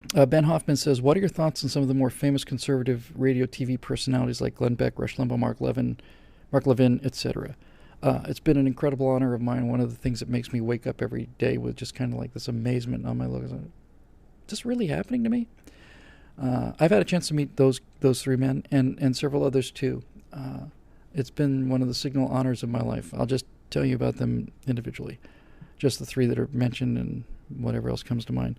Ben Hoffman says, "What are your thoughts on some of the more famous conservative radio TV personalities like Glenn Beck, Rush Limbaugh, Mark Levin, etc.? It's been an incredible honor of mine. One of the things that makes me wake up every day with just kind of like this amazement on my look. Is this really happening to me?" I've had a chance to meet those three men and several others too. It's been one of the signal honors of my life. I'll just tell you about them individually. Just the three that are mentioned and whatever else comes to mind.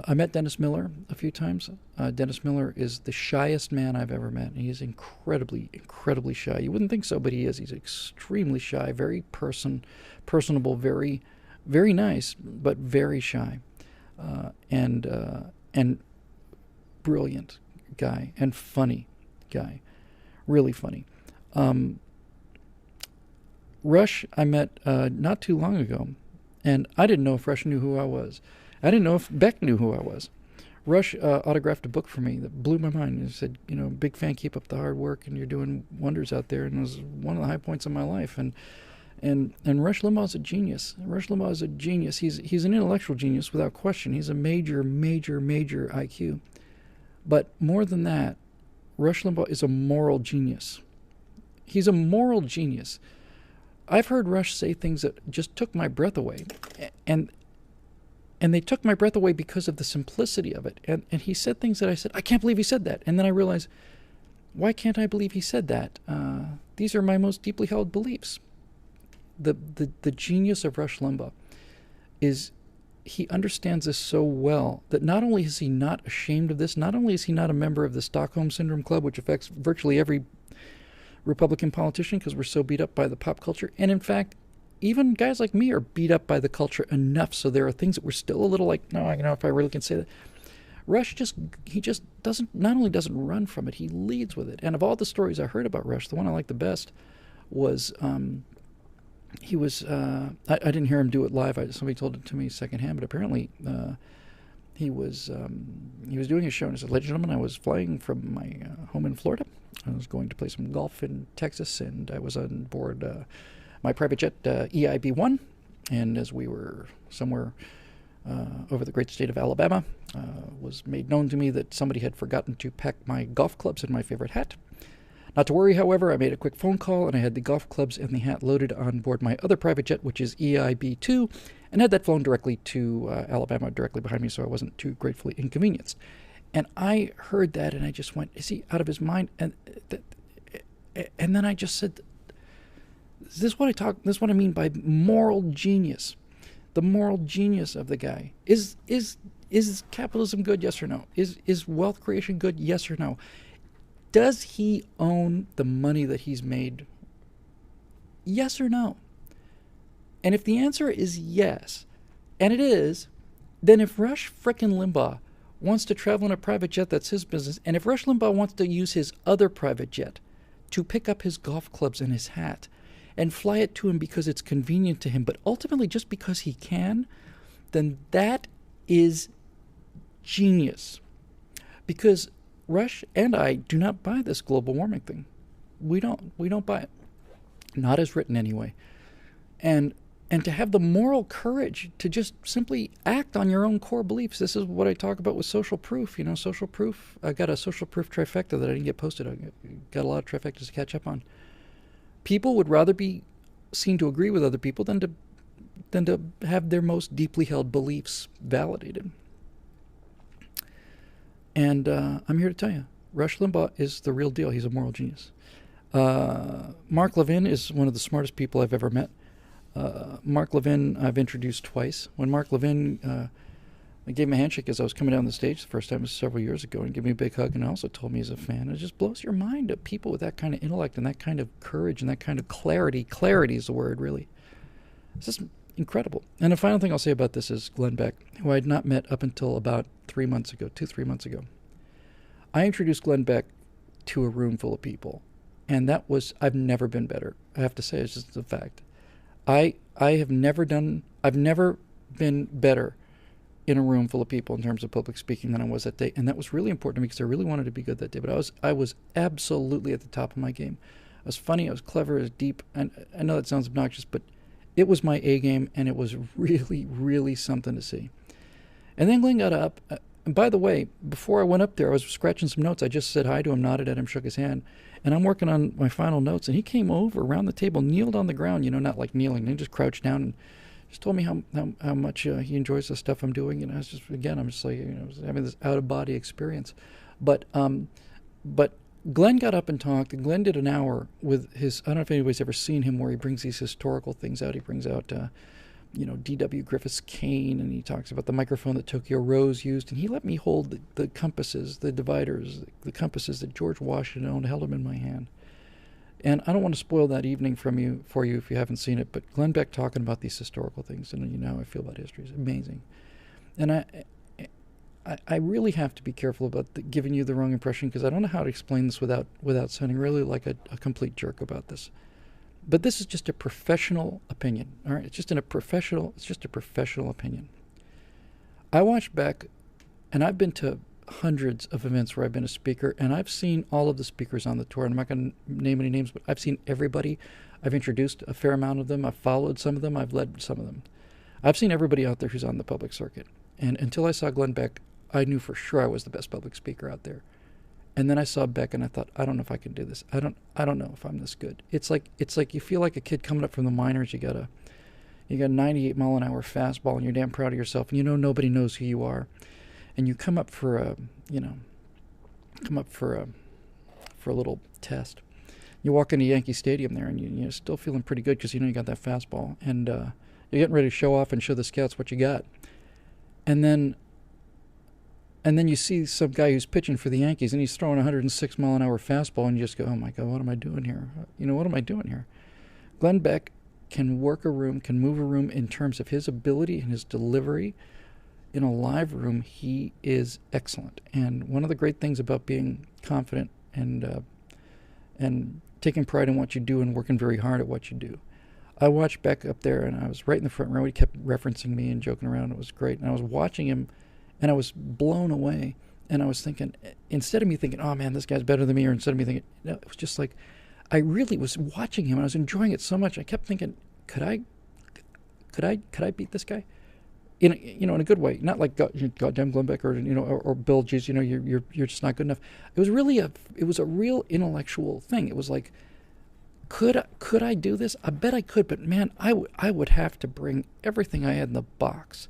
I met Dennis Miller a few times. Dennis Miller is the shyest man I've ever met. He is incredibly, incredibly shy. You wouldn't think so, but he is. He's extremely shy, very personable, very, very nice, but very shy, and brilliant guy and funny guy, really funny. Rush I met not too long ago, and I didn't know if Rush knew who I was. I didn't know if Beck knew who I was. Rush autographed a book for me that blew my mind. He said, "Big fan, keep up the hard work, and you're doing wonders out there." And it was one of the high points of my life. And Rush Limbaugh is a genius. Rush Limbaugh is a genius. He's an intellectual genius without question. He's a major, major, major IQ. But more than that, Rush Limbaugh is a moral genius. He's a moral genius. I've heard Rush say things that just took my breath away, and they took my breath away because of the simplicity of it. And he said things that I said, I can't believe he said that. And then I realized, why can't I believe he said that? These are my most deeply held beliefs. The genius of Rush Limbaugh is he understands this so well that not only is he not ashamed of this, not only is he not a member of the Stockholm Syndrome Club, which affects virtually every Republican politician because we're so beat up by the pop culture, and in fact, even guys like me are beat up by the culture enough, so there are things that we're still a little like, no, I don't know if I really can say that. Rush just doesn't, not only doesn't run from it, he leads with it. And of all the stories I heard about Rush, the one I liked the best was he was, I didn't hear him do it live. Somebody told it to me secondhand, but apparently he was doing his show, and he said, "Ladies and gentlemen, I was flying from my home in Florida. I was going to play some golf in Texas, and I was on board my private jet EIB-1, and as we were somewhere over the great state of Alabama, was made known to me that somebody had forgotten to pack my golf clubs and my favorite hat. Not to worry, however, I made a quick phone call, and I had the golf clubs and the hat loaded on board my other private jet, which is EIB-2, and had that flown directly to Alabama, directly behind me, so I wasn't too gratefully inconvenienced." And I heard that, and I just went, is he out of his mind? And then I just said, this is what I mean by moral genius. The moral genius of the guy. Is capitalism good? Yes or no? Is wealth creation good? Yes or no? Does he own the money that he's made? Yes or no? And if the answer is yes, and it is, then if Rush frickin' Limbaugh wants to travel in a private jet, that's his business. And if Rush Limbaugh wants to use his other private jet to pick up his golf clubs and his hat and fly it to him because it's convenient to him, but ultimately just because he can, then that is genius. Because Rush and I do not buy this global warming thing. We don't buy it. Not as written anyway. And to have the moral courage to just simply act on your own core beliefs. This is what I talk about with social proof. Social proof. I got a social proof trifecta that I didn't get posted. I got a lot of trifectas to catch up on. People would rather be seen to agree with other people than to have their most deeply held beliefs validated. And I'm here to tell you, Rush Limbaugh is the real deal. He's a moral genius. Mark Levin is one of the smartest people I've ever met. Mark Levin I've introduced twice. When Mark Levin, I gave him a handshake as I was coming down the stage the first time was several years ago, and gave me a big hug, and also told me he's a fan. It just blows your mind that people with that kind of intellect and that kind of courage and that kind of clarity is the word, really. It's just incredible. And the final thing I'll say about this is Glenn Beck, who I had not met up until about 3 months ago, 3 months ago. I introduced Glenn Beck to a room full of people, and I've never been better. I have to say, it's just a fact. I've never been better in a room full of people in terms of public speaking than I was that day, and that was really important to me because I really wanted to be good that day. But I was absolutely at the top of my game. I was funny, I was clever, I was deep, and I know that sounds obnoxious, but it was my A game, and it was really, really something to see. And then Glenn got up, And by the way, before I went up there, I was scratching some notes. I just said hi to him, nodded at him, shook his hand, and I'm working on my final notes. And he came over around the table, kneeled on the ground, not like kneeling, and just crouched down and just told me how much he enjoys the stuff I'm doing. And I was just, again, I'm just like, I was having this out of body experience. But Glenn got up and talked, and Glenn did an hour with his, I don't know if anybody's ever seen him, where he brings these historical things out. He brings out, D.W. Griffith's cane, and he talks about the microphone that Tokyo Rose used. And he let me hold the compasses, the dividers, the compasses that George Washington owned, held them in my hand. And I don't want to spoil that evening for you if you haven't seen it, but Glenn Beck talking about these historical things, and you know how I feel about history, is amazing. And I really have to be careful about giving you the wrong impression, because I don't know how to explain this without sounding really like a complete jerk about this. But this is just a professional opinion, all right? It's just a professional opinion. I watched back, and I've been to hundreds of events where I've been a speaker, and I've seen all of the speakers on the tour. And I'm not going to name any names, but I've seen everybody. I've introduced a fair amount of them. I've followed some of them. I've led some of them. I've seen everybody out there who's on the public circuit. And until I saw Glenn Beck, I knew for sure I was the best public speaker out there. And then I saw Beck, and I thought, I don't know if I can do this. I don't know if I'm this good. It's like you feel like a kid coming up from the minors. You got a 98-mile-an-hour fastball, and you're damn proud of yourself, and nobody knows who you are. And you come up for a little test. You walk into Yankee Stadium there, and you're still feeling pretty good, because you got that fastball, and you're getting ready to show off and show the scouts what you got. And then you see some guy who's pitching for the Yankees, and he's throwing a 106-mile-an-hour fastball, and you just go, oh my God, what am I doing here? What am I doing here? Glenn Beck can work a room, can move a room in terms of his ability and his delivery. In a live room, he is excellent. And one of the great things about being confident and taking pride in what you do and working very hard at what you do. I watched Beck up there, and I was right in the front row. He kept referencing me and joking around. It was great. And I was watching him, and I was blown away. And I was thinking, instead of me thinking, oh man, this guy's better than me, or instead of me thinking, no, it was just like, I really was watching him, and I was enjoying it so much. I kept thinking, could I beat this guy? In a good way, not like goddamn Glenn Beck, or Bill, geez, you're just not good enough. It was really it was a real intellectual thing. It was like, could I do this? I bet I could, but man, I would have to bring everything I had in the box,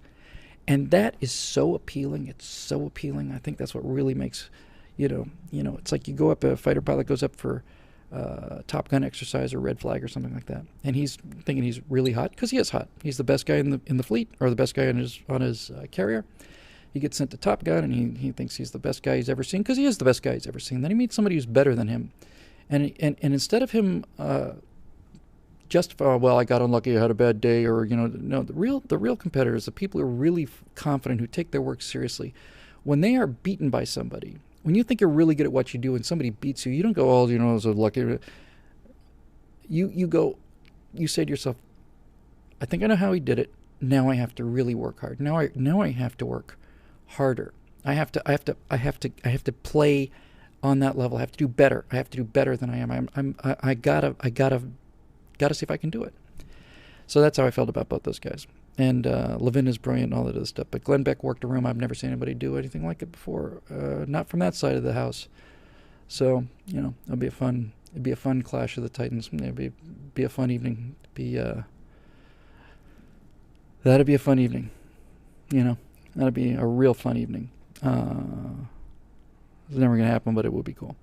and that is so appealing. It's so appealing. I think that's what really makes, it's like you go up, a fighter pilot goes up for Top Gun exercise or red flag or something like that, and he's thinking he's really hot, because he is hot. He's the best guy in the fleet, or the best guy on his carrier. He gets sent to Top Gun, and he thinks he's the best guy he's ever seen, because he is the best guy he's ever seen. Then he meets somebody who's better than him, and instead of him justify, well, I got unlucky, I had a bad day, or no, the real competitors, the people who are really confident, who take their work seriously, when they are beaten by somebody. When you think you're really good at what you do and somebody beats you, you don't go, oh, it was a lucky. You say to yourself, I think I know how he did it. Now I have to really work hard. Now I have to work harder. I have to play on that level. I have to do better. I have to do better than I am. I gotta see if I can do it. So that's how I felt about both those guys. And Levin is brilliant and all that other stuff. But Glenn Beck worked a room. I've never seen anybody do anything like it before. Not from that side of the house. So, it'll be a fun clash of the Titans. It'll be a fun evening. That'll be a fun evening. That'll be a real fun evening. It's never going to happen, but it would be cool.